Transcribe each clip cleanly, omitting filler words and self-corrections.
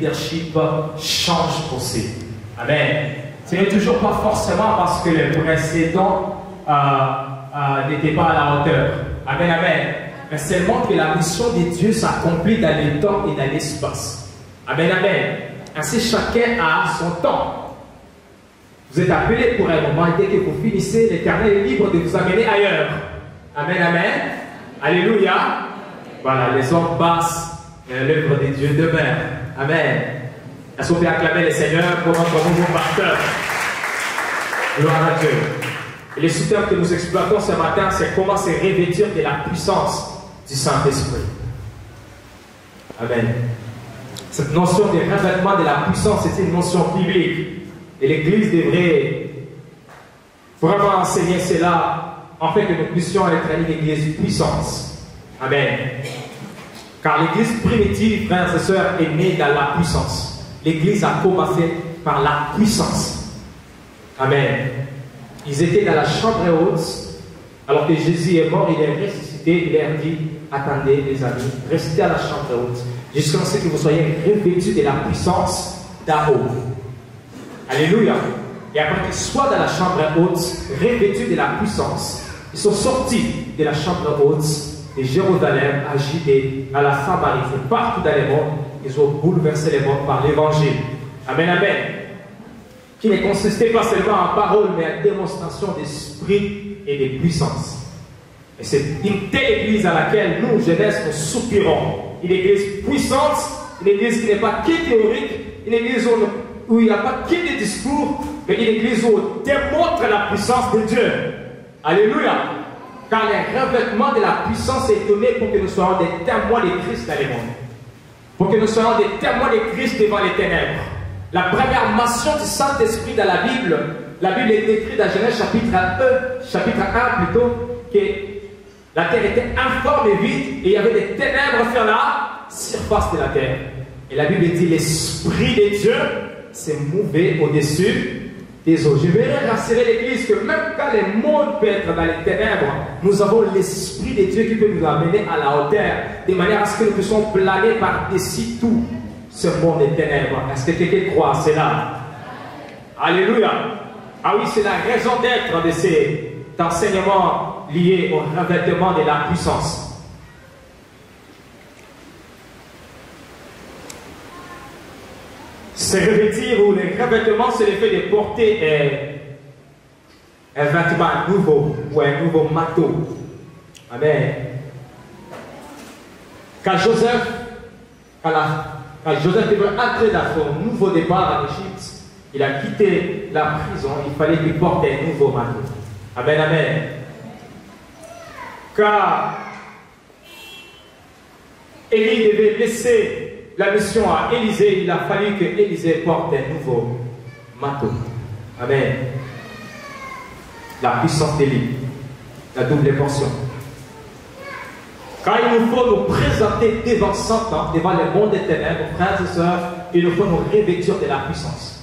leadership change aussi. Amen. Ce n'est toujours pas forcément parce que le précédent n'était pas à la hauteur. Amen, amen. Mais seulement que la mission de Dieu s'accomplit dans le temps et dans l'espace. Amen, amen. Ainsi, chacun a son temps. Vous êtes appelés pour un moment, dès que vous finissez, l'Éternel est libre de vous amener ailleurs. Amen, amen. Alléluia. Voilà, les hommes passent, mais l'œuvre de Dieu demeure. Amen. Est-ce qu'on peut acclamer le Seigneur pour notre nouveau pasteur? Gloire à Dieu. Et le sous-thème que nous exploitons ce matin, c'est comment se revêtir de la puissance du Saint-Esprit. Amen. Cette notion de revêtement de la puissance est une notion biblique. Et l'Église devrait vraiment enseigner cela, en fait que nous puissions être une Église puissance. Amen. Car l'Église primitive, frères et sœurs, est née dans la puissance. L'Église a commencé par la puissance. Amen. Ils étaient dans la chambre haute, alors que Jésus est mort, il est ressuscité, il leur dit, attendez les amis, restez à la chambre haute, jusqu'à ce que vous soyez revêtus de la puissance d'en haut. Alléluia. Et après qu'ils soient dans la chambre haute, revêtus de la puissance, ils sont sortis de la chambre haute de Jérusalem, à Judée, à la Samarie, partout dans le monde, ils ont bouleversé le monde par l'évangile. Amen, amen. Qui ne consistait pas seulement en paroles, mais en démonstration d'esprit et de puissance. Et c'est une telle église à laquelle nous, jeunesse, nous soupirons. Une église puissante, une église qui n'est pas que théorique, une église où il n'y a pas que des discours, mais une église où on démontre la puissance de Dieu. Alléluia. Car le revêtement de la puissance est donné pour que nous soyons des témoins de Christ dans le monde. Pour que nous soyons des témoins de Christ devant les ténèbres. La première mention du Saint-Esprit dans la Bible est décrite dans Genèse chapitre 1 plutôt, que la terre était informe et vide, et il y avait des ténèbres sur la surface de la terre. Et la Bible dit, l'Esprit de Dieu s'est mouvé au-dessus des eaux. Je vais rassurer l'Église que même quand le monde peut être dans les ténèbres, nous avons l'Esprit de Dieu qui peut nous amener à la hauteur, de manière à ce que nous puissions planer par-dessus tout ce monde des ténèbres. Est-ce que quelqu'un croit à cela? Alléluia. Ah oui, c'est la raison d'être de cet enseignement lié au revêtement de la puissance. Se revêtir ou le revêtement, c'est le fait de porter un vêtement nouveau ou un nouveau manteau. Amen. Quand Joseph devait entrer dans son nouveau départ en Égypte, il a quitté la prison, il fallait qu'il porte un nouveau manteau. Amen, amen. Car Élie devait laisser la mission à Élisée, il a fallu que Élisée porte un nouveau manteau. Amen. La puissance d'Élie, la double portion. Quand il nous faut nous présenter devant Satan, devant le monde des ténèbres, frères et sœurs, il nous faut nous revêtir de la puissance.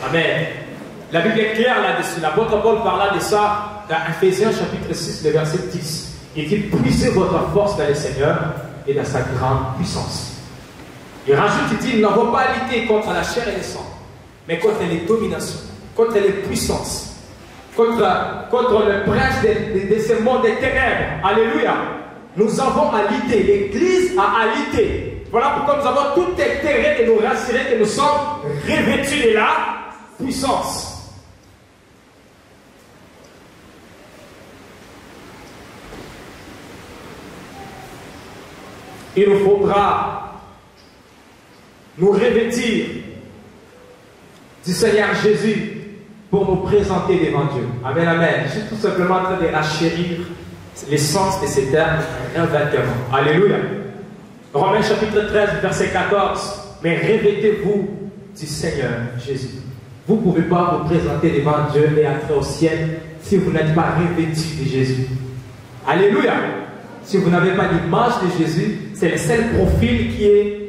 Amen. La Bible est claire là-dessus. L'apôtre Paul parla de ça dans Ephésiens chapitre 6, le verset 10. Il dit, puisez votre force dans le Seigneur et dans sa grande puissance. Il rajoute, il dit, nous n'avons pas à lutter contre la chair et le sang, mais contre les dominations, contre les puissances, contre le prince de ce monde des ténèbres. Alléluia. Nous avons à lutter, l'Église a à lutter. Voilà pourquoi nous avons tout intérêt de nous rassurer que nous sommes revêtus de la puissance. Il nous faudra nous revêtir du Seigneur Jésus pour nous présenter devant Dieu. Amen, amen. Je suis tout simplement en train de rachérir l'essence de ces termes, un vêtement. Alléluia. Romains chapitre 13, verset 14. Mais revêtez-vous du Seigneur Jésus. Vous ne pouvez pas vous présenter devant Dieu et entrer au ciel si vous n'êtes pas revêtu de Jésus. Alléluia. Si vous n'avez pas l'image de Jésus, c'est le seul profil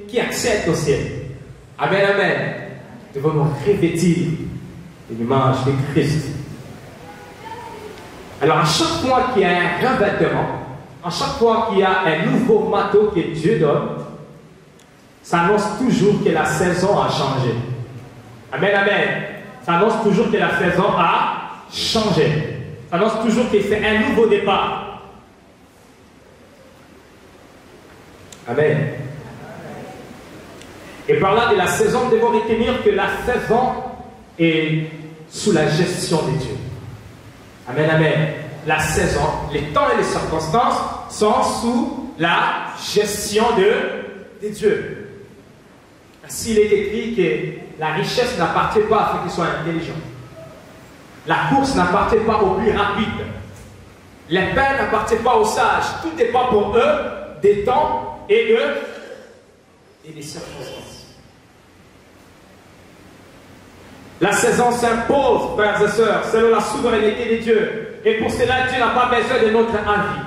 qui accède au ciel. Amen, amen. Nous devons nous revêtir de l'image de Christ. Alors, à chaque fois qu'il y a un revêtement, à chaque fois qu'il y a un nouveau manteau que Dieu donne, ça annonce toujours que la saison a changé. Amen, amen. Ça annonce toujours que la saison a changé. Ça annonce toujours que c'est un nouveau départ. Amen. Et par là de la saison, nous devons retenir que la saison est sous la gestion de Dieu. Amen, amen. La saison, les temps et les circonstances sont sous la gestion de Dieu. Ainsi, il est écrit que la richesse n'appartient pas à ceux qui sont intelligents. La course n'appartient pas aux plus rapides. Les peines n'appartiennent pas aux sages. Tout dépend pour eux des temps et des circonstances. La saison s'impose, frères et sœurs, selon la souveraineté de Dieu. Et pour cela, Dieu n'a pas besoin de notre avis.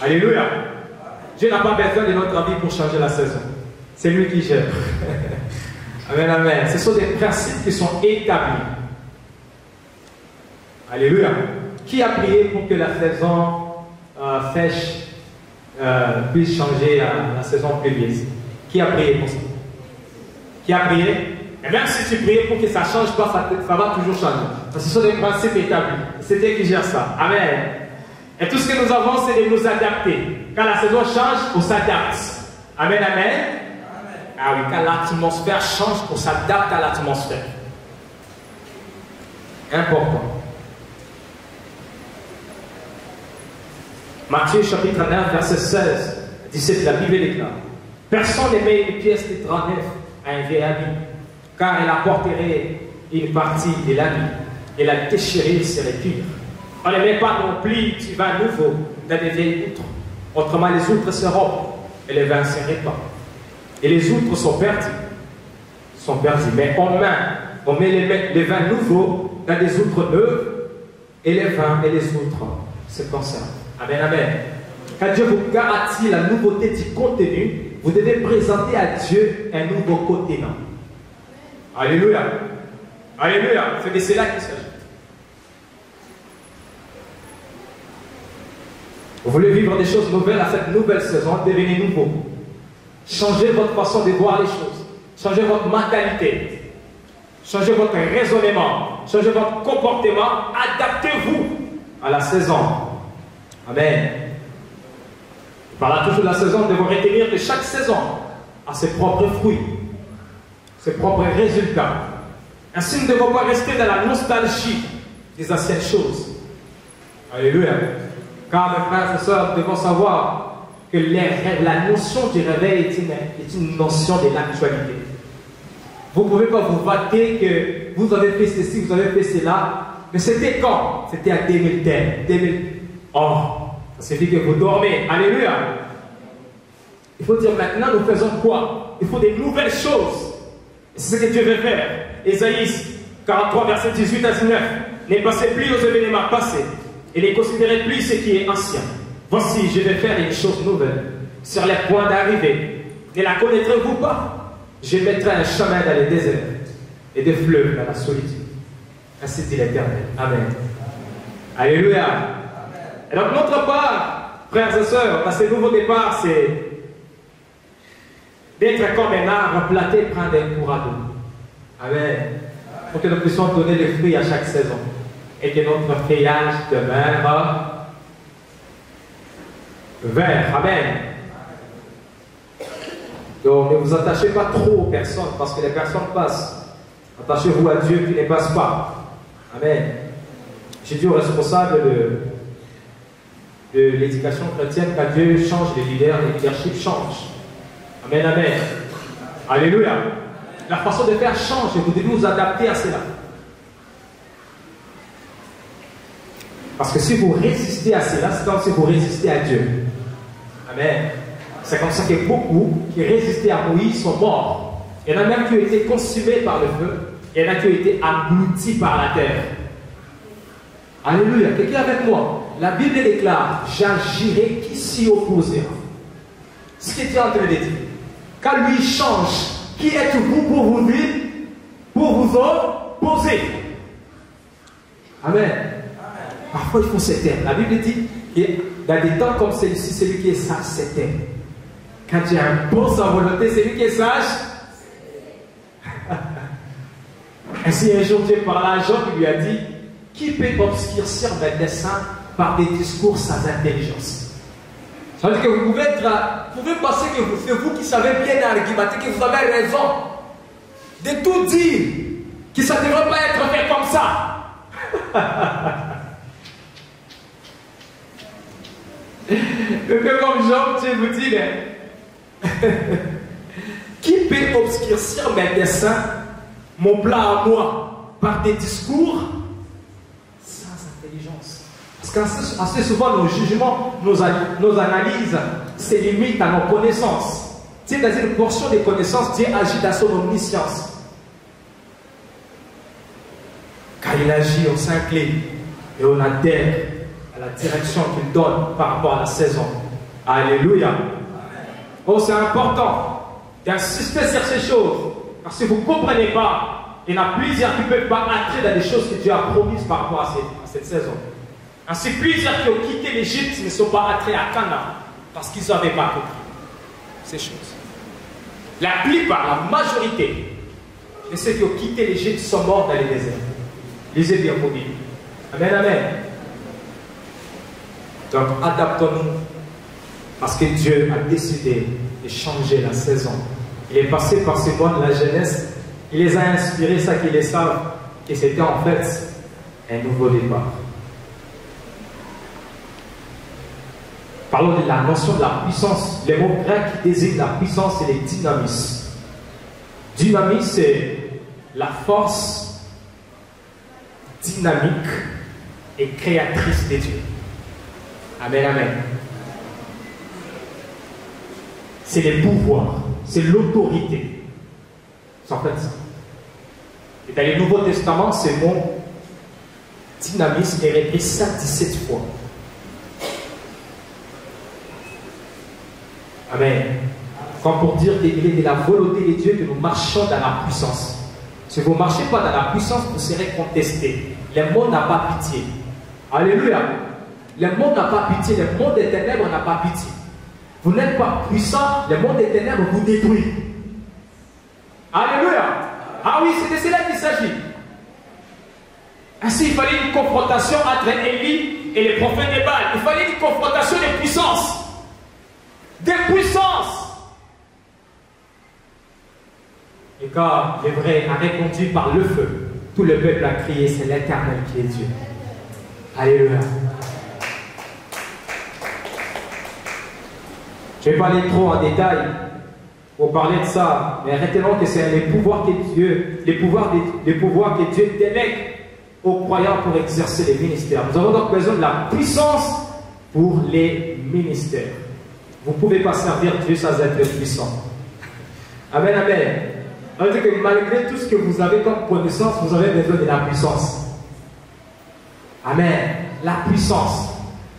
Alléluia. Dieu n'a pas besoin de notre avis pour changer la saison. C'est lui qui gère. Amen, amen. Ce sont des principes qui sont établis. Alléluia. Qui a prié pour que la saison sèche puisse changer la saison pluvieuse? Qui a prié pour ça? Qui a prié? Et même si tu pries pour que ça ne change pas, ça va toujours changer. Parce que ce sont des principes établis. C'est Dieu qui gère ça. Amen. Et tout ce que nous avons, c'est de nous adapter. Quand la saison change, on s'adapte. Amen, amen. Ah oui, quand l'atmosphère change, on s'adapte à l'atmosphère. Important. Matthieu chapitre 9, verset 16, 17, la Bible déclare: personne ne met une pièce de 39 à un vieil habit, car elle apporterait une partie de l'habit et la déchirer serait pire. On ne met pas non plus du vin nouveau dans des vieilles outres. Autrement, les outres se rompent et les vins se répandent. Et les outres sont perdus. Mais on met les vins nouveaux dans des outres neuves et les vins et les outres se conservent. Amen, amen. Quand Dieu vous garantit la nouveauté du contenu, vous devez présenter à Dieu un nouveau contenant. Alléluia. Alléluia. C'est de cela qu'il s'agit. Vous voulez vivre des choses nouvelles à cette nouvelle saison, devenez nouveau. Changez votre façon de voir les choses. Changez votre mentalité. Changez votre raisonnement. Changez votre comportement. Adaptez-vous à la saison. Amen. Par là, toujours la saison, nous devons retenir que chaque saison a ses propres fruits, ses propres résultats. Ainsi, nous ne devons pas rester dans la nostalgie des anciennes choses. Alléluia. Car, mes frères et sœurs, nous devons savoir que la notion du réveil est une notion de l'actualité. Vous ne pouvez pas vous vanter que vous avez fait ceci, vous avez fait cela. Mais c'était quand? C'était en 2010. Oh, ça signifie que vous dormez. Alléluia. Il faut dire maintenant, nous faisons quoi? Il faut des nouvelles choses. C'est ce que Dieu veut faire. Ésaïe 43, verset 18 à 19. Ne passez plus aux événements passés et ne considérez plus ce qui est ancien. Voici, je vais faire une chose nouvelle sur les points d'arrivée. Ne la connaîtrez-vous pas? Je mettrai un chemin dans les déserts et des fleuves dans la solitude. Ainsi dit l'Éternel. Amen. Alléluia. Et donc, notre part, frères et sœurs, dans ce nouveau départ, c'est d'être comme un arbre planté prendre un courant d'eau. Amen. Pour que nous puissions donner des fruits à chaque saison. Et que notre feuillage demeure vert. Amen. Donc, ne vous attachez pas trop aux personnes, parce que les personnes passent. Attachez-vous à Dieu qui ne passe pas. Amen. J'ai dit aux responsables de l'éducation chrétienne, quand Dieu change les leaders, les leadership changent. Amen, amen. Alléluia. La façon de faire change et vous devez vous adapter à cela. Parce que si vous résistez à cela, c'est comme si vous résistez à Dieu. Amen. C'est comme ça que beaucoup qui résistaient à Moïse sont morts. Il y en a même qui ont été consumés par le feu. Il y en a qui ont été engloutis par la terre. Alléluia. Quelqu'un avec moi? La Bible déclare: j'agirai qui s'y opposera. Ce qui est en train de dire. Quand lui change, qui êtes-vous pour vous dire, pour vous opposer? Amen. Parfois il faut s'éteindre. La Bible dit que dans des temps comme celui-ci, celui qui est sage s'éteint. Quand Dieu impose sa volonté, c'est lui qui est sage. Ainsi, un jour, Dieu parla à Job, il lui a dit, qui peut obscurcir mes desseins par des discours sans intelligence? Ça veut dire que vous pouvez penser que c'est vous qui savez bien argumenter, que vous avez raison de tout dire, que ça ne devrait pas être fait comme ça. Un peu comme Job, Dieu vous dit, qui peut obscurcir mes desseins, mon plan à moi, par des discours sans intelligence? Parce qu'assez souvent, nos jugements, nos analyses se limitent à nos connaissances. Tu sais, dans une portion des connaissances, Dieu agit dans son omniscience. Quand il agit, on s'incline et on adhère à la direction qu'il donne par rapport à la saison. Alléluia. Oh, c'est important d'insister sur ces choses. Parce que vous ne comprenez pas, il y en a plusieurs qui ne peuvent pas entrer dans des choses que Dieu a promises par rapport à cette saison. Ainsi, plusieurs qui ont quitté l'Égypte ne sont pas entrés à Canaan parce qu'ils n'avaient pas compris ces choses. La plupart, la majorité de ceux qui ont quitté l'Égypte sont morts dans les déserts. Lisez bien vos Bibles. Amen, amen. Donc, adaptons-nous parce que Dieu a décidé de changer la saison. Il est passé par ces mois de la jeunesse. Il les a inspirés, ça qu'ils les savent, que c'était en fait un nouveau départ. Parlons de la notion de la puissance. Le mot grec qui désigne la puissance, c'est le dynamis. Dynamis, c'est la force dynamique et créatrice de Dieu. Amen, amen. C'est le pouvoir, c'est l'autorité. C'est en fait ça. Et dans le Nouveau Testament, ce mot dynamis est répété 117 fois. Amen. Comme pour dire qu'il est de la volonté de Dieu que nous marchons dans la puissance. Si vous ne marchez pas dans la puissance, vous serez contesté. Le monde n'a pas pitié. Alléluia. Le monde n'a pas pitié. Le monde des ténèbres n'a pas pitié. Vous n'êtes pas puissant, le monde des ténèbres vous détruit. Alléluia. Ah oui, c'est de cela qu'il s'agit. Ainsi, il fallait une confrontation entre Élie et les prophètes de Baal. Il fallait une confrontation de puissance. Des puissances. Et quand les vrais a répondu par le feu, tout le peuple a crié, c'est l'Éternel qui est Dieu. Alléluia. Je vais pas aller trop en détail pour parler de ça, mais retenons que c'est les pouvoirs que Dieu, les pouvoirs que Dieu délègue aux croyants pour exercer les ministères. Nous avons donc besoin de la puissance pour les ministères. Vous ne pouvez pas servir Dieu sans être puissant. Amen, amen. On dit que malgré tout ce que vous avez comme connaissance, vous avez besoin de la puissance. Amen. La puissance,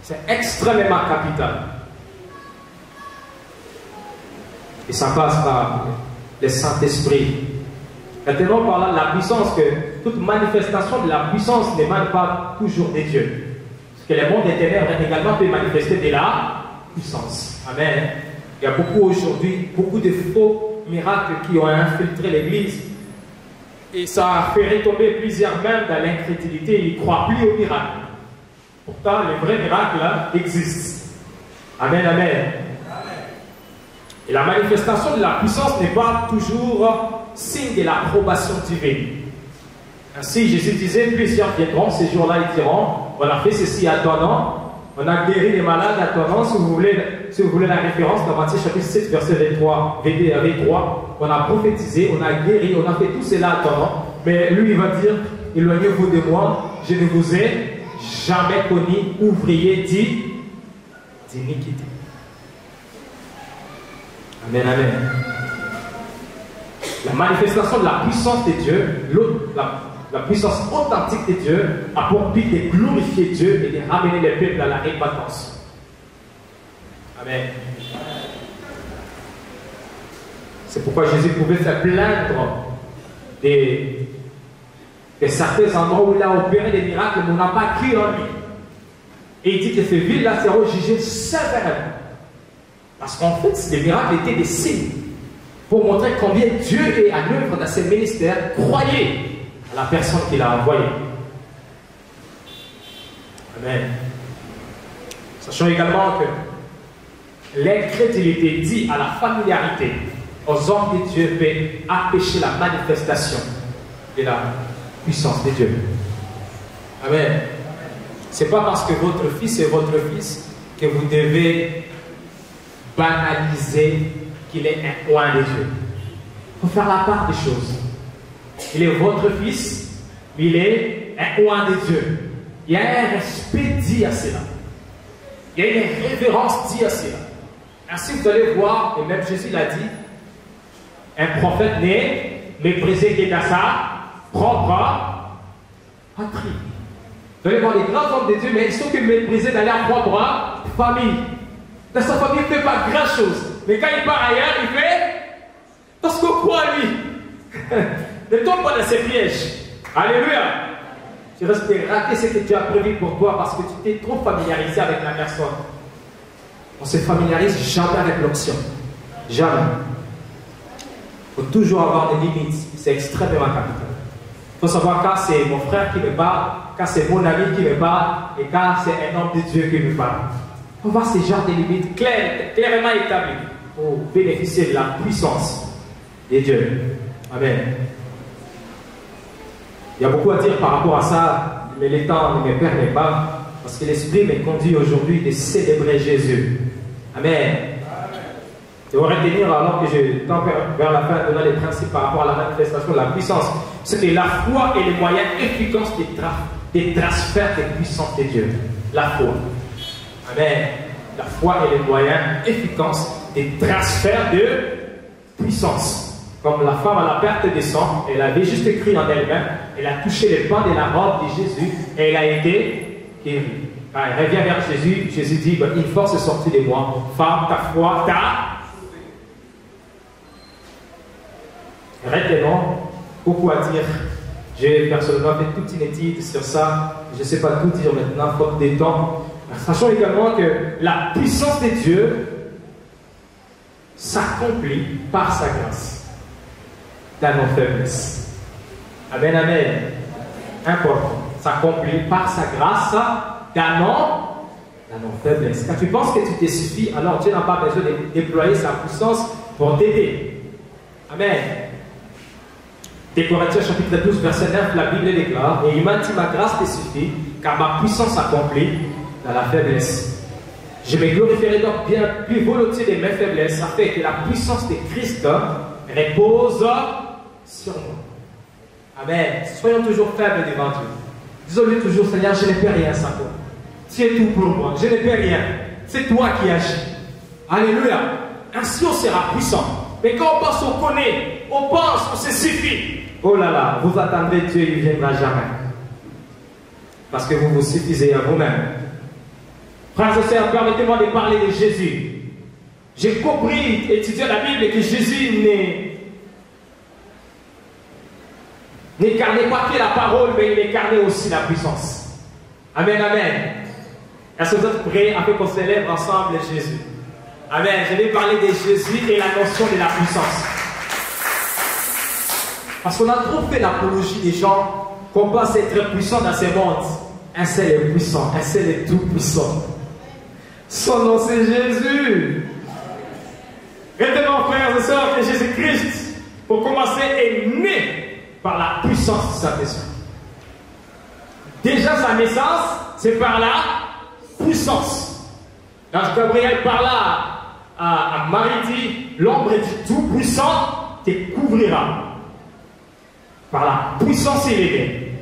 c'est extrêmement capital. Et ça passe par le Saint-Esprit. Maintenant, par là, la puissance, que toute manifestation de la puissance n'émane pas toujours des dieux. Parce que le monde des ténèbres également peut manifester de la puissance. Amen. Il y a beaucoup aujourd'hui, beaucoup de faux miracles qui ont infiltré l'Église. Et ça a fait retomber plusieurs même dans l'incrédulité. Ils ne croient plus aux miracles. Pourtant, les vrais miracles là, existent. Amen, amen. Et la manifestation de la puissance n'est pas toujours signe de l'approbation divine. Ainsi, Jésus disait, plusieurs viendront ces jours-là, ils diront, on a fait ceci à ton nom, on a guéri les malades à ton nom. Si vous voulez la référence, dans Matthieu chapitre 7, verset 23, on a prophétisé, on a guéri, on a fait tout cela à ton nom. Mais lui, il va dire, éloignez-vous de moi, je ne vous ai jamais connu, ouvrier d'iniquité. Amen, amen. La manifestation de la puissance de Dieu, la puissance authentique de Dieu, a pour but de glorifier Dieu et de ramener le peuple à la repentance. Amen. C'est pourquoi Jésus pouvait se plaindre de certains endroits où il a opéré des miracles, mais on n'a pas cru en lui. Et il dit que ces villes-là seront jugées sévèrement. Parce qu'en fait, les miracles étaient des signes pour montrer combien Dieu est à l'œuvre dans ses ministères. Croyez à la personne qu'il a envoyée. Amen. Sachant également que l'incrédulité dit à la familiarité aux hommes de Dieu peut empêcher la manifestation de la puissance de Dieu. Amen. Ce n'est pas parce que votre fils est votre fils que vous devez banaliser qu'il est un oint de Dieu. Il faut faire la part des choses. Il est votre fils, mais il est un oint de Dieu. Il y a un respect dit à cela. Il y a une révérence dit à cela. Ainsi, vous allez voir, et même Jésus l'a dit, un prophète n'est méprisé que dans sa propre patrie. Vous allez voir les grands hommes de Dieu, mais ils sont que méprisés dans leur propre famille. Dans sa famille, il ne fait pas grand chose. Mais quand il part ailleurs, il fait parce qu'on croit lui. Ne tombe pas dans ses pièges. Alléluia. Tu risques de rater ce que Dieu a prévu pour toi parce que tu t'es trop familiarisé avec la personne. On ne se familiarise jamais avec l'option. Jamais. Il faut toujours avoir des limites. C'est extrêmement capital. Il faut savoir quand c'est mon frère qui me parle, quand c'est mon ami qui me parle, et quand c'est un homme de Dieu qui me parle. Il faut avoir ces genres de limites clairement établies pour bénéficier de la puissance de Dieu. Amen. Il y a beaucoup à dire par rapport à ça, mais le temps ne me permet pas, parce que l'Esprit me conduit aujourd'hui de célébrer Jésus. Amen. Je vais retenir alors que je tends vers la fin de donner les principes par rapport à la manifestation de la puissance. C'est que la foi est le moyen efficace des transferts de puissance de Dieu. La foi. Amen. La foi est le moyen efficace des transferts de puissance. Comme la femme à la perte de sang, elle avait juste écrit en elle-même, elle a touché les pans de la robe de Jésus et elle a été guérie. Quand elle revient vers Jésus, Jésus dit, une force est sortie de moi. Femme, ta foi, retenons, beaucoup à dire. J'ai personnellement fait toute une étude sur ça. Je ne sais pas tout dire maintenant, faute des temps. Sachant également que la puissance de Dieu s'accomplit par sa grâce dans nos faiblesses. Amen, amen. Important. S'accomplit par sa grâce dans nos faiblesses. Quand tu penses que tu te suffis, alors Dieu n'a pas besoin de déployer sa puissance pour t'aider. Amen. Des Corinthiens chapitre 12 verset 9, la Bible déclare, et il m'a dit, ma grâce te suffit, car ma puissance s'accomplit dans la faiblesse. Je me glorifierai donc bien plus volontiers de mes faiblesses, afin que la puissance de Christ repose sur moi. Amen. Soyons toujours faibles devant Dieu. Disons-lui toujours, Seigneur, je ne peux rien sans toi. Tu es tout pour moi, je ne peux rien. C'est toi qui agis. Alléluia. Ainsi on sera puissant. Mais quand on pense, on connaît, on pense, on se suffit. Oh là là, vous attendez Dieu, il ne viendra jamais. Parce que vous vous suffisez à vous-même. Frères et sœurs, permettez-moi de parler de Jésus. J'ai compris, étudiant la Bible, que Jésus n'incarnait pas que la parole, mais il incarnait aussi la puissance. Amen, amen. Est-ce que vous êtes prêts afin qu'on célèbre ensemble Jésus? Amen. Je vais parler de Jésus et la notion de la puissance. Parce qu'on a trop fait l'apologie des gens qu'on pense être puissant dans ce monde. Un seul est puissant, un seul est tout puissant. Son nom c'est Jésus. Retenons, frères et sœurs, que Jésus-Christ, pour commencer, est né par la puissance de Saint-Esprit. Déjà sa naissance, c'est par la puissance. L'ange Gabriel parla à Marie, dit, l'ombre du Tout-Puissant te couvrira. Par la puissance, il est né.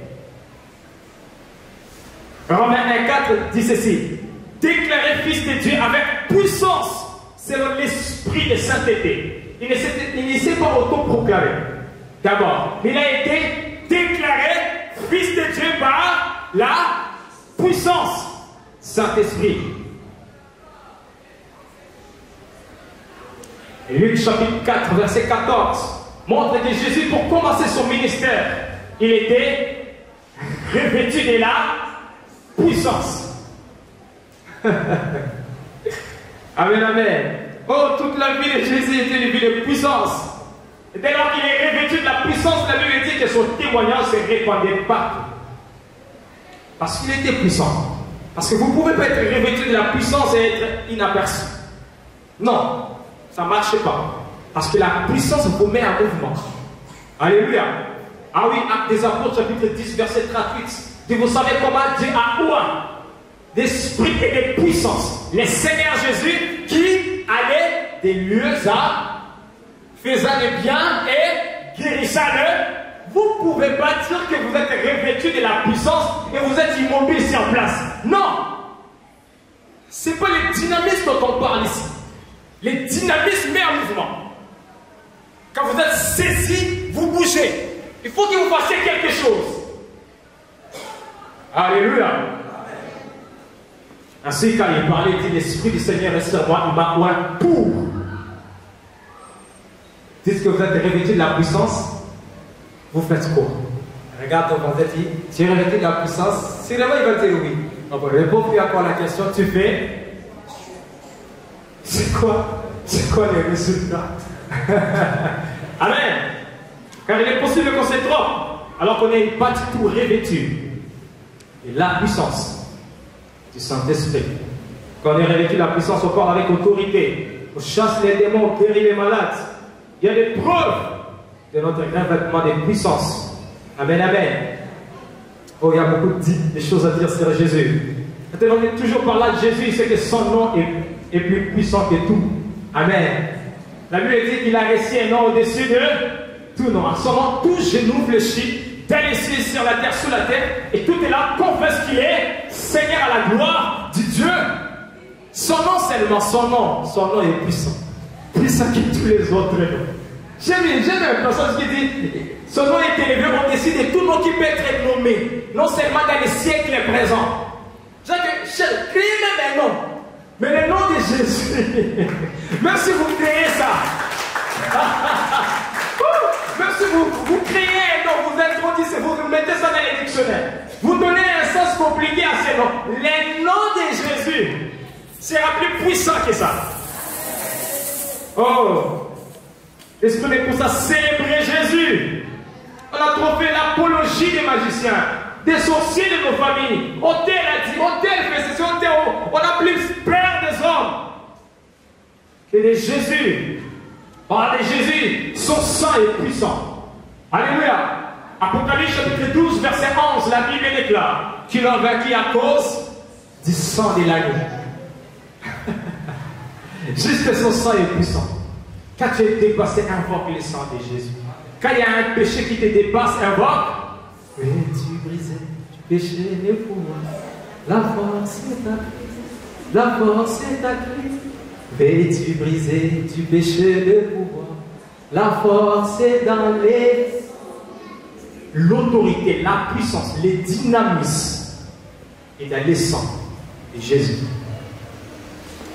Romains 1,4 dit ceci, déclaré fils de Dieu avec puissance, selon l'esprit de sainteté. Il ne s'est pas autoproclamé. D'abord, il a été déclaré fils de Dieu par la puissance, Saint-Esprit. Luc chapitre 4, verset 14, montre que Jésus, pour commencer son ministère, il était revêtu de la puissance. Amen, amen. Oh, toute la vie de Jésus était une vie de puissance. Et dès lors qu'il est revêtu de la puissance, la Bible dit que son témoignage se répandait partout. Parce qu'il était puissant. Parce que vous ne pouvez pas être revêtu de la puissance et être inaperçu. Non, ça ne marche pas. Parce que la puissance vous met en mouvement. Alléluia. Ah oui, Actes des Apôtres, chapitre 10, verset 38. Et vous savez comment Dieu a oint d'esprit et de puissance le Seigneur Jésus qui allait des lieux à faisant le bien et guérissant le. Vous ne pouvez pas dire que vous êtes revêtu de la puissance et vous êtes immobile sur place. Non. Ce n'est pas le dynamisme dont on parle ici. Le dynamisme met en mouvement. Quand vous êtes saisi, vous bougez. Il faut que vous fassiez quelque chose. Alléluia. Ainsi, quand il parlait, il dit l'Esprit du Seigneur est sur moi, il m'a oint pour. Dites que vous êtes revêtu de la puissance, vous faites quoi? Regarde ton voisin, dit, tu es revêtu de la puissance. Si vraiment il va dire oui. Donc, réponds plus encore à la question, tu fais. C'est quoi les résultats? Amen. Car il est possible qu'on se trompe, alors qu'on n'est pas du tout revêtu. Et la puissance du Saint-Esprit. Quand on est revêtu de la puissance, on parle avec autorité. On chasse les démons, on guérit les malades. Il y a des preuves de notre revêtement de puissance. Amen, amen. Oh, il y a beaucoup de choses à dire sur Jésus. Maintenant, on est toujours par là de Jésus, il sait que son nom est plus puissant que tout. Amen. La Bible dit qu'il a reçu un nom au-dessus de tout nom. En son nom, tout genou fléchit, dans les cieux, sur la terre, sous la terre, et tout est là, confesse qu'il est Seigneur à la gloire du Dieu. Son nom seulement, son nom est puissant. Puissant que tous les autres noms. J'aime une personne qui dit, son nom est élevé au-dessus de tout nom qui peut être nommé, non seulement dans les siècles présents. J'ai créé même un nom, mais le nom de Jésus, même si vous créez ça, même si vous créez un nom, vous introduisez, vous mettez ça dans les dictionnaires, vous donnez un sens compliqué à ces noms. Le nom de Jésus sera plus puissant que ça. Oh, l'Esprit est pour ça célébrer Jésus. On a trop fait l'apologie des magiciens, des sorciers de nos familles. Autel a dit, autel fait ceci, autel, on a plus peur des hommes que de Jésus. Par de Jésus, son sang est puissant. Alléluia. Apocalypse chapitre 12, verset 11, la Bible déclare qu'il a vaincu à cause du sang de l'agneau. Juste son sang est puissant. Quand tu es dépassé, invoque le sang de Jésus. Quand il y a un péché qui te dépasse, invoque. Veux-tu briser du péché les pouvoirs? La force est à Christ. La force est à Christ. Veux-tu briser du péché le pouvoir? La force est dans les. L'autorité, la puissance, le dynamisme est dans les sangs de Jésus.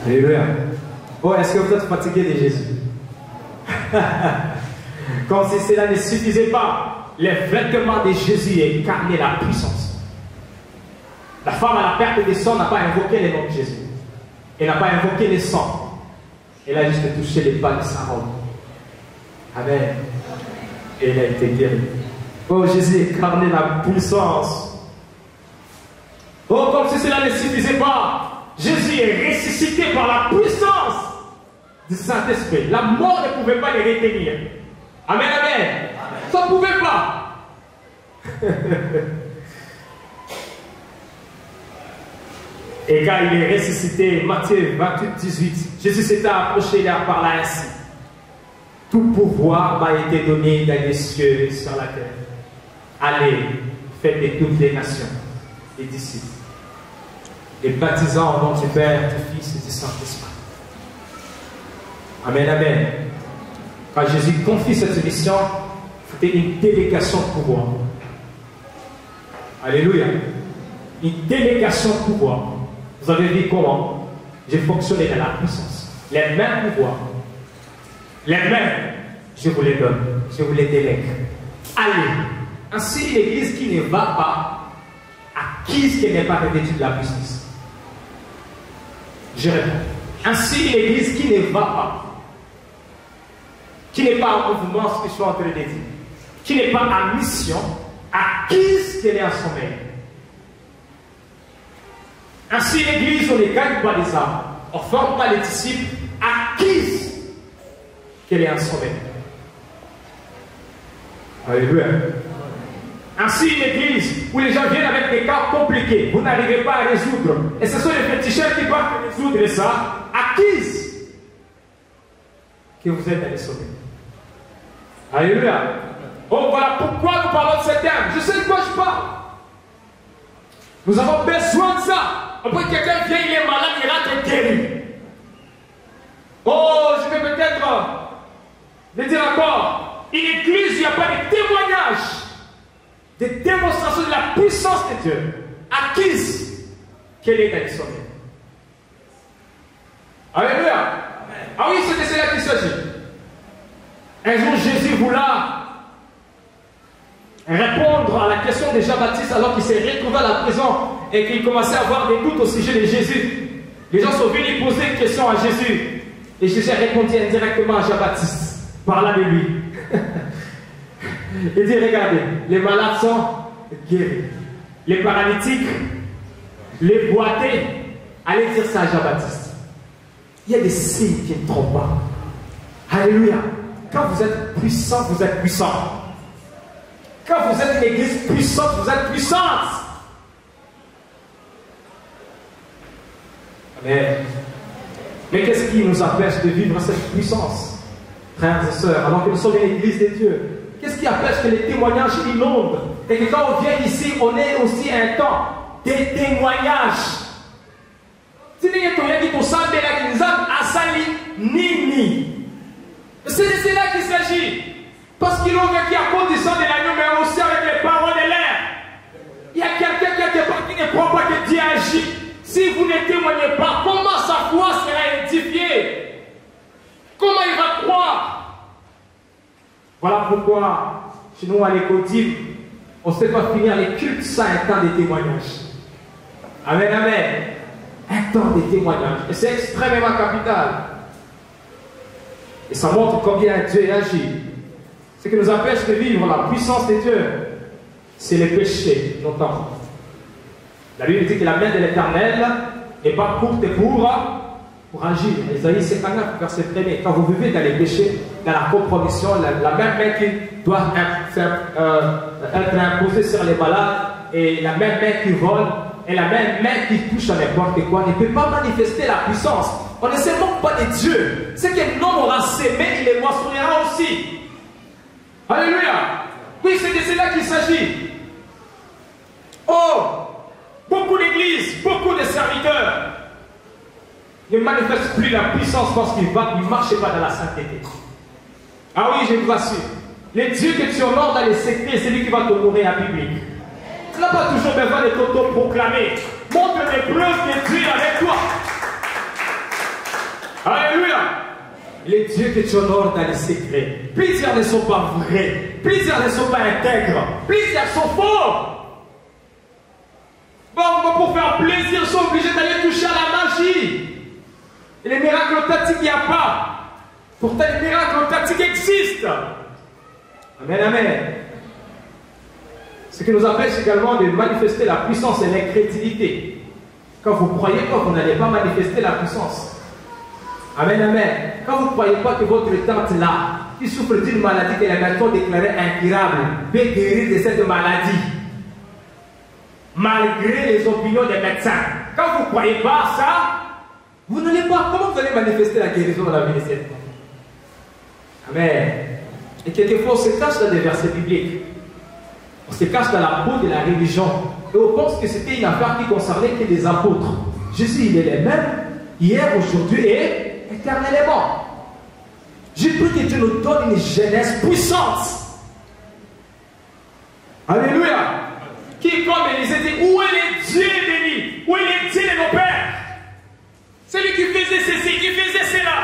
Alléluia. Oh, est-ce que vous êtes fatigué de Jésus? Comme si cela ne suffisait pas, les vêtements de Jésus incarnaient la puissance. La femme à la perte de sang n'a pas invoqué le nom de Jésus. Elle n'a pas invoqué le sang. Elle a juste touché les pas de sa robe. Amen. Et elle a été guérie. Oh, Jésus incarnait la puissance. Oh, comme si cela ne suffisait pas, Jésus est ressuscité par la puissance du Saint-Esprit. La mort ne pouvait pas les retenir. Amen, amen. Ça ne pouvait pas. Et quand il est ressuscité, Matthieu 28, 18, Jésus s'était approché et il a parlé ainsi. Tout pouvoir m'a été donné dans les cieux et sur la terre. Allez, faites de toutes les nations les disciples, les baptisant au nom du Père, du Fils et du Saint-Esprit. Amen, amen. Quand Jésus confie cette mission, c'était une délégation de pouvoir. Alléluia. Une délégation de pouvoir. Vous avez vu comment j'ai fonctionné dans la puissance. Les mêmes pouvoirs. Les mêmes, je vous les donne. Je vous les délègue. Allez. Ainsi, l'église qui ne va pas acquise qu'elle n'est pas revêtue de la puissance. Je réponds. Ainsi, une église qui ne va pas, qui n'est pas en mouvement, ce que je suis en train de dire, qui n'est pas en mission, acquise qu'elle est en sommeil. Ainsi, l'église, on ne gagne pas les âmes, on ne forme pas les disciples, acquise qu'elle est en sommeil. Alléluia. Ainsi, une église où les gens viennent avec des cas compliqués, vous n'arrivez pas à résoudre, et ce sont les féticheurs qui doivent résoudre ça, acquise que vous êtes dans les sommets. Alléluia. Oh, voilà pourquoi nous parlons de ce terme. Je sais de quoi je parle. Nous avons besoin de ça. Après, quelqu'un vient, il est malade, il va être guéri. Oh, je vais peut-être le dire encore. Une église, il n'y a pas de témoignage, de démonstration de la puissance de Dieu, acquise qu'elle est dans les sommets. Alléluia. Ah oui, c'est de cela qu'il s'agit. Un jour, Jésus voula répondre à la question de Jean-Baptiste alors qu'il s'est retrouvé à la prison et qu'il commençait à avoir des doutes au sujet de Jésus. Les gens sont venus poser une question à Jésus et Jésus a répondu indirectement à Jean-Baptiste, parlant de lui. Il dit, regardez, les malades sont guéris, les paralytiques, les boités, allez dire ça à Jean-Baptiste. Il y a des signes qui ne trompent pas. Alléluia. Quand vous êtes puissant, vous êtes puissant. Quand vous êtes une église puissante, vous êtes puissante. Mais qu'est-ce qui nous empêche de vivre cette puissance, frères et sœurs, alors que nous sommes une église de Dieu? Qu'est-ce qui empêche que les témoignages inondent? Et que quand on vient ici, on ait aussi un temps des témoignages. C'est de cela qu'il s'agit. Parce qu'ils ont vécu à condition de l'agneau, mais aussi avec les paroles de l'air. Il y a quelqu'un qui ne croit pas que Dieu agit. Si vous ne témoignez pas, comment sa foi sera édifiée? Comment il va croire? Voilà pourquoi, chez nous à l'écoutime, on ne sait pas finir les cultes sans un temps de témoignage. Amen, amen. Un temps de témoignage. Et c'est extrêmement capital. Et ça montre combien Dieu agit. Ce qui nous empêche de vivre la puissance de Dieu, c'est le péché, notamment. La Bible dit que la main de l'Éternel n'est pas courte pour agir. Isaïe 59, verset 1er. Quand vous vivez dans les péchés, dans la compromission, la même main qui doit être imposée sur les malades, et la même main qui vole, et la même main qui touche à n'importe quoi, ne peut pas manifester la puissance. On ne se moque pas de Dieu. Ce que l'homme aura sémé, il les moissonnera aussi. Alléluia. Oui, c'est de cela qu'il s'agit. Oh, beaucoup d'églises, beaucoup de serviteurs ne manifestent plus la puissance parce qu'ils ne marchent pas dans la sainteté. Ah oui, je vous assure. Le Dieu que tu honores dans les secrets, c'est lui qui va t'honorer à public. Tu n'as pas toujours besoin de t'auto-proclamer. Montre les preuves que Dieu est avec toi. Alléluia. Les dieux que tu honores dans les secrets, plusieurs ne sont pas vrais, plusieurs ne sont pas intègres, plusieurs sont faux. Bon, pour faire plaisir, ils sont obligés d'aller toucher à la magie. Et les miracles authentiques, il n'y a pas. Pourtant, les miracles authentiques existent. Amen, amen. Ce qui nous empêche également de manifester la puissance et l'incrédulité. Quand vous ne croyez pas, vous n'allez pas manifester la puissance. Amen, amen. Quand vous ne croyez pas que votre tante là, qui souffre d'une maladie qu'elle est maintenant déclarée incurable, peut guérir de cette maladie, malgré les opinions des médecins, quand vous ne croyez pas ça, vous n'allez pas. Comment vous allez manifester la guérison dans la vie de cette femme? Amen. Et quelquefois, on se cache dans des versets bibliques. On se cache dans la peau de la religion. Et on pense que c'était une affaire qui concernait que les apôtres. Jésus, il est le même hier, aujourd'hui et éternellement. J'ai pris que Dieu nous donne une jeunesse puissante. Alléluia. Qui, comme Élisée dit, où est le Dieu béni? Où est le Dieu de nos pères? Celui qui faisait ceci, qui faisait cela.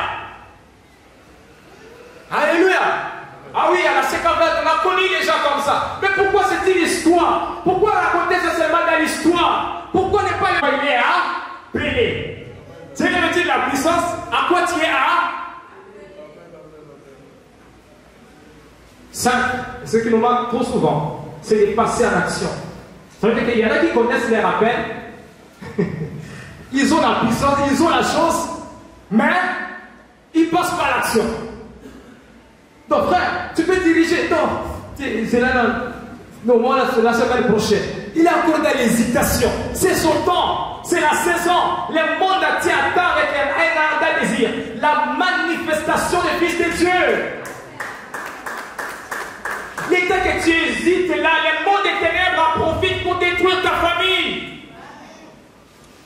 Alléluia. Ah oui, à la 50, on a connu des gens comme ça. Mais pourquoi c'est une histoire? Pourquoi raconter ça seulement dans l'histoire? Pourquoi ne pas le appeler? Dieu veut dire la puissance? 5. Ce qui nous manque trop souvent, c'est de passer en action. Ça veut dire qu'il y en a qui connaissent les rappels, ils ont la puissance, ils ont la chance, mais ils ne passent pas à l'action. Donc frère, tu peux diriger, non, c'est là, non, la semaine prochaine. Il est encore dans l'hésitation. C'est son temps, c'est la saison. Le monde entier attend avec un ardent désir la manifestation des fils de Dieu. L'état que tu hésites là, le monde des ténèbres en profite pour détruire ta famille.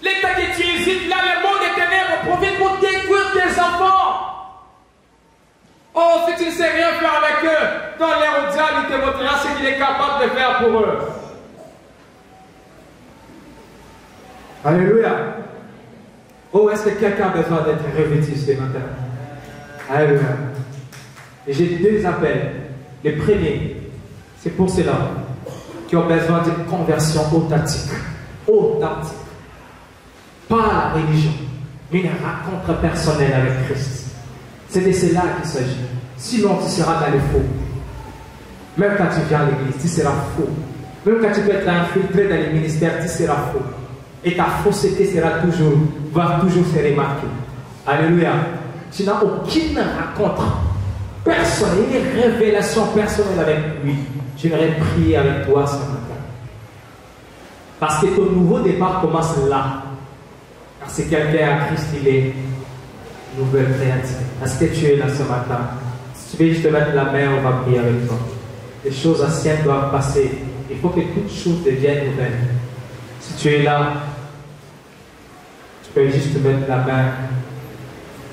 L'état que tu hésites là, le monde des ténèbres profite pour détruire tes enfants. Oh, si tu ne sais rien faire avec eux, dans l'air au diable, il te montrera ce qu'il est capable de faire pour eux. Alléluia. Oh, est-ce que quelqu'un a besoin d'être revêtu ce matin? Alléluia. Et j'ai 2 appels. Le premier, c'est pour ceux-là qui ont besoin d'une conversion authentique. Authentique. Pas la religion, mais une rencontre personnelle avec Christ. C'est de cela qu'il s'agit. Sinon, tu seras dans le faux. Même quand tu viens à l'église, tu seras faux. Même quand tu peux être infiltré dans les ministères, tu seras faux. Et ta fausseté va toujours se remarquer. Alléluia. Tu n'as aucune rencontre personnelle, une révélation personnelle avec lui. J'aimerais prier avec toi ce matin. Parce que ton nouveau départ commence là. Car si quelqu'un a Christ, il est nouvelle créature. Est-ce que tu es là ce matin? Si tu veux juste te mettre la main, on va prier avec toi. Les choses anciennes doivent passer. Il faut que toutes choses deviennent nouvelles. Si tu es là, tu peux juste te mettre la main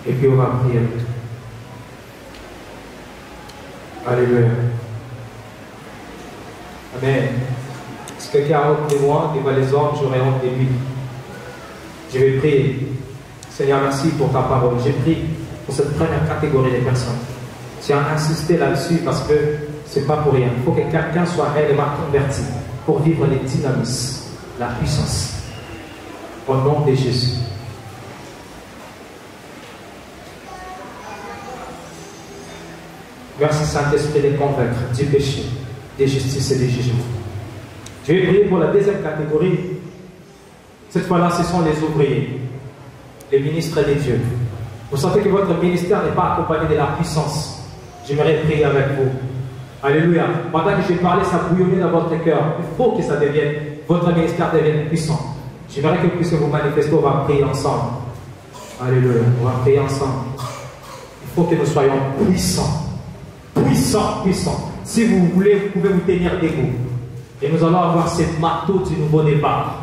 et puis on va prier avec toi. Alléluia. Amen. Si quelqu'un a honte de moi, devant les hommes, j'aurai honte de lui. Je vais prier. Seigneur, merci pour ta parole. J'ai prié pour cette première catégorie de personnes. Tu as insisté là-dessus parce que ce n'est pas pour rien. Il faut que quelqu'un soit réellement converti pour vivre les dynamismes, la puissance. Au nom de Jésus. Merci Saint-Esprit de convaincre du péché, de justice et de jugement. Je vais prier pour la deuxième catégorie. Cette fois-là, ce sont les ouvriers, les ministres de Dieu. Vous sentez que votre ministère n'est pas accompagné de la puissance. J'aimerais prier avec vous. Alléluia. Pendant que j'ai parlé, ça bouillonnait dans votre cœur. Il faut que ça devienne, votre ministère devienne puissant. J'aimerais que puisque vous manifester, on va prier ensemble. Alléluia. On va prier ensemble. Il faut que nous soyons puissants. Puissants, puissants. Si vous voulez, vous pouvez vous tenir debout. Et nous allons avoir ce marteau du nouveau départ.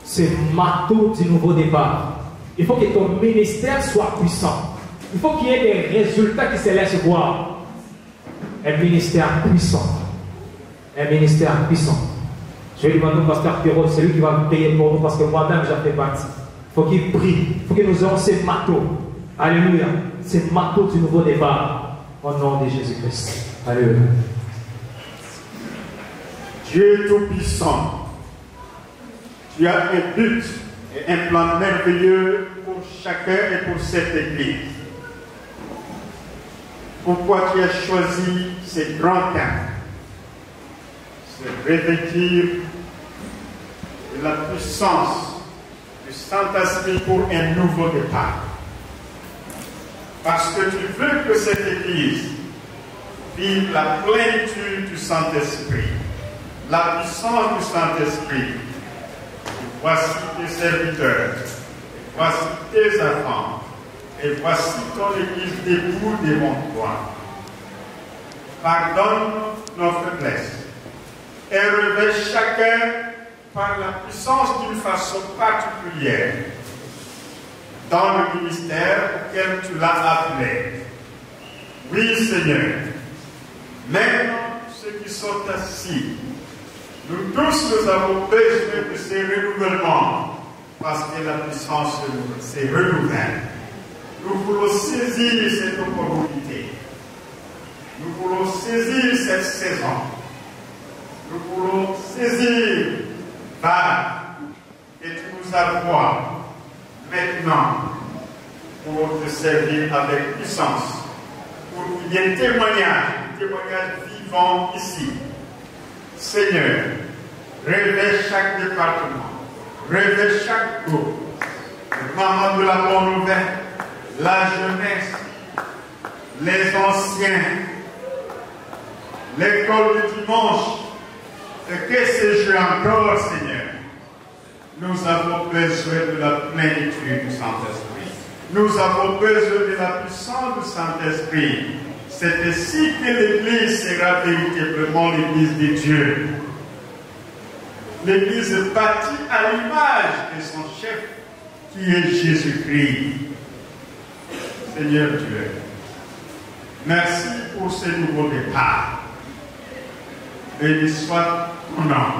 Ce marteau du nouveau départ. Il faut que ton ministère soit puissant. Il faut qu'il y ait des résultats qui se laissent voir. Un ministère puissant. Un ministère puissant. Je vais demander au pasteur Pierrot, c'est lui qui va prier pour nous parce que moi-même j'en fais partie. Il faut qu'il prie. Il faut que nous ayons ces marteaux. Alléluia. Ces marteaux du nouveau départ. Au nom de Jésus-Christ. Alléluia. Dieu Tout-Puissant, tu as un but et un plan merveilleux pour chacun et pour cette Église. Pourquoi tu as choisi ces grands temps? Se revêtir de la puissance du Saint-Esprit pour un nouveau départ. Parce que tu veux que cette Église vive la plénitude du Saint-Esprit, la puissance du Saint-Esprit. Voici tes serviteurs, voici tes enfants, et voici ton Église debout devant toi. Pardonne nos faiblesses et revêt chacun par la puissance d'une façon particulière dans le ministère auquel tu l'as appelé. Oui, Seigneur. Maintenant, ceux qui sont assis, nous tous, nous avons besoin de ces renouvellements parce que la puissance se renouvelle. Nous voulons saisir cette opportunité. Nous voulons saisir cette saison. Nous voulons saisir, et tu nous envoies maintenant pour te servir avec puissance, pour qu'il y ait témoignage témoignage vivant ici. Seigneur, réveille chaque département, réveille chaque groupe, les mamans de la bonne nouvelle, la jeunesse, les anciens, l'école du dimanche, et que sais-je encore, Seigneur. Nous avons besoin de la plénitude du Saint-Esprit. Nous avons besoin de la puissance du Saint-Esprit. C'est ainsi que l'Église sera véritablement l'Église de Dieu. L'Église bâtie à l'image de son chef, qui est Jésus-Christ. Seigneur Dieu, merci pour ce nouveau départ. Béni soit ton nom.